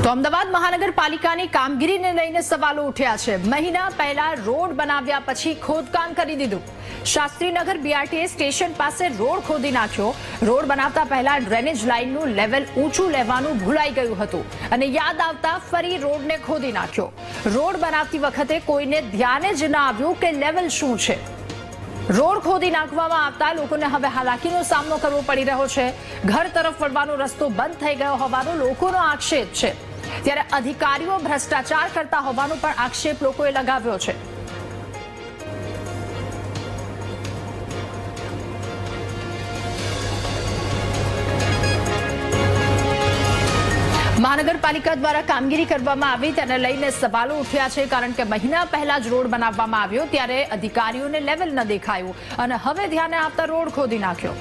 તો અમદાવાદ મહાનગરપાલિકાની કામગીરીને લઈને સવાલો ઉઠ્યા છે। મહિના પહેલા રોડ બનાવ્યા પછી ખોદકામ કરી દીધું। શાસ્ત્રીનગર બીઆરટીએસ સ્ટેશન પાસે રોડ ખોદી નાખ્યો। રોડ બનાવતા પહેલા ડ્રેનેજ લાઇનનું લેવલ ઊંચું લેવાનું ભૂલાઈ ગયું હતું અને યાદ આવતા ફરી રોડને ખોદી નાખ્યો। રોડ બનાવતી વખતે કોઈને ધ્યાને જ ન આવ્યું કે લેવલ શું છે। રોડ ખોદી નાખવામાં આવતા લોકોને હવે હાલાકીનો સામનો કરવો પડી રહ્યો છે। ઘર તરફ વળવાનો રસ્તો બંધ થઈ ગયો હોવાનો લોકોનો આક્ષેપ છે। ત્યારે અધિકારીઓ ભ્રષ્ટાચાર કરતા હોવાનો પણ આક્ષેપ લોકોએ લગાવ્યો છે। મહાનગરપાલિકા દ્વારા કામગીરી કરવામાં આવી તેને લઈને સવાલો ઉઠ્યા છે, કારણ કે મહિના પહેલા જ રોડ બનાવવામાં આવ્યો ત્યારે અધિકારીઓને લેવલ ન દેખાયું અને હવે ધ્યાને આવતા રોડ ખોદી નાખ્યો।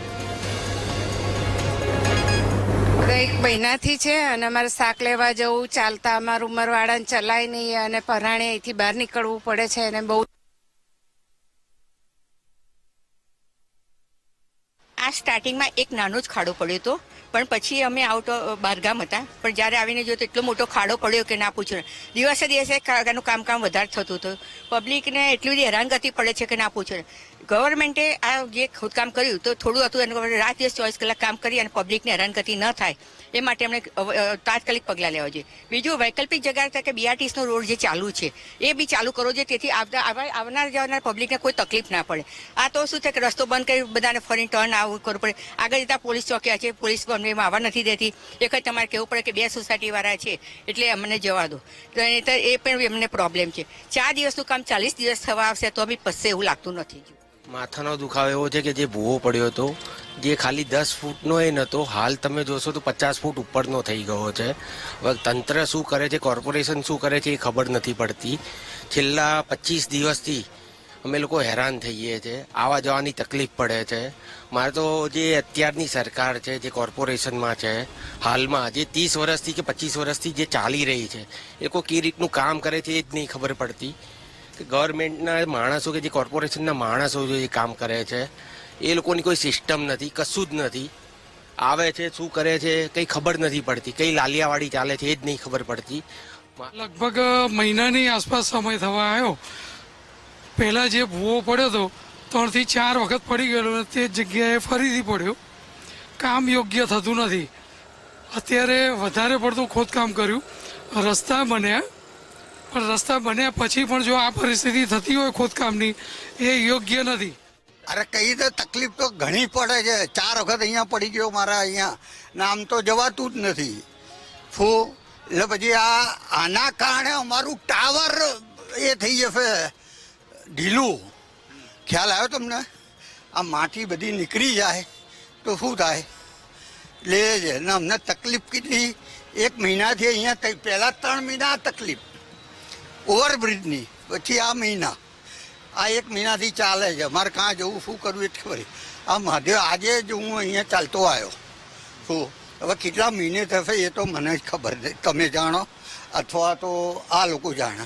એક મહિનાથી છે અને અમારે શાક લેવા જવું ચાલતા અમારું ઉંમરવાળાને ચલાય નહીં અને પરાણે અહીંથી બહાર નીકળવું પડે છે અને બહુ આ સ્ટાર્ટિંગમાં એક નાનો જ ખાડો પડ્યો હતો, પણ પછી અમે આઉટ બહારગામ હતા, પણ જ્યારે આવીને જોયું તો એટલો મોટો ખાડો પડ્યો કે ના પૂછો। દિવસે દિવસે કામ વધારે થતું હતું। પબ્લિકને એટલી બધી હેરાનગતિ પડે છે કે ના પૂછો। ગવર્મેન્ટે આ જે ખોદકામ કર્યું તો થોડું હતું, એને રાત દિવસ 24 કલાક કામ કરી અને પબ્લિકને હેરાનગતિ ન થાય એ માટે એમણે તાત્કાલિક પગલાં લેવા જોઈએ। બીજું વૈકલ્પિક જગ્યા કે બીઆરટીએસનો રોડ જે ચાલુ છે એ બી ચાલુ કરવો જોઈએ, તેથી આવનાર જનાર પબ્લિકને કોઈ તકલીફ ના પડે। આ તો શું છે કે રસ્તો બંધ કરી બધાને ફરી ટર્ન આવવું કરવું પડે। આગળ જતા પોલીસ ચોકીયા છે, પોલીસ એમાં આવવા નથી દેતી। એક જ તમારે કહેવું પડે કે 2 સોસાયટીવાળા છે એટલે અમને જવા દો, એ પણ એમને પ્રોબ્લેમ છે। 4 દિવસનું કામ 40 દિવસ થવા આવશે તો બી પસશે એવું લાગતું નથી। માથાનો દુખાવો એવો છે કે જે ભૂવો પડ્યો હતો જે ખાલી 10 ફૂટનો એ નહોતો, હાલ તમે જોશો તો 50 ફૂટ ઉપરનો થઈ ગયો છે। હવે તંત્ર શું કરે છે, કોર્પોરેશન શું કરે છે એ ખબર નથી પડતી। છેલ્લા 25 દિવસથી અમે લોકો હેરાન થઈએ છીએ, આવવા જવાની તકલીફ પડે છે। મારે તો જે અત્યારની સરકાર છે જે કોર્પોરેશનમાં છે હાલમાં જે 30 વર્ષથી કે 25 વર્ષથી જે ચાલી રહી છે એ લોકો કઈ રીતનું કામ કરે છે એ જ નહીં ખબર પડતી કે ગવર્મેન્ટના માણસો કે જે કોર્પોરેશનના માણસો જે કામ કરે છે એ લોકોની કોઈ સિસ્ટમ નથી, કશું જ નથી। આવે છે શું કરે છે કંઈ ખબર નથી પડતી, કઈ લાલિયાવાડી ચાલે છે એ જ નહીં ખબર પડતી। લગભગ મહિનાની આસપાસ સમય થવા આવ્યો। પહેલાં જે ભૂવો પડ્યો હતો 3 થી 4 વખત પડી ગયેલો અને તે જગ્યાએ ફરીથી પડ્યો। કામ યોગ્ય થતું નથી। અત્યારે વધારે પડતું ખોદકામ કર્યું, રસ્તા બન્યા, પણ રસ્તા બન્યા પછી પણ જો આ પરિસ્થિતિ થતી હોય ખોદકામની એ યોગ્ય નથી। અરે કઈ તો તકલીફ તો ઘણી પડે છે। 4 વખત અહીંયા પડી ગયો મારા અહીંયા, નામ તો જવાતું જ નથી એટલે પછી આના કારણે અમારું ટાવર એ થઈ જશે ઢીલું। ખ્યાલ આવ્યો તમને? આ માટી બધી નીકળી જાય તો શું થાય? એટલે જ ને અમને તકલીફ કેટલી, 1 મહિનાથી અહીંયા પહેલાં 3 મહિના તકલીફ ઓવરબ્રિજની, પછી આ મહિના, આ 1 મહિનાથી ચાલે છે। અમારે કાં જવું શું કરવું એ ખબર। આ મહાદેવ આજે જ હું અહીંયા ચાલતો આવ્યો શું, હવે કેટલા મહિને થશે એ તો મને જ ખબર નહીં, તમે જાણો અથવા તો આ લોકો જાણે।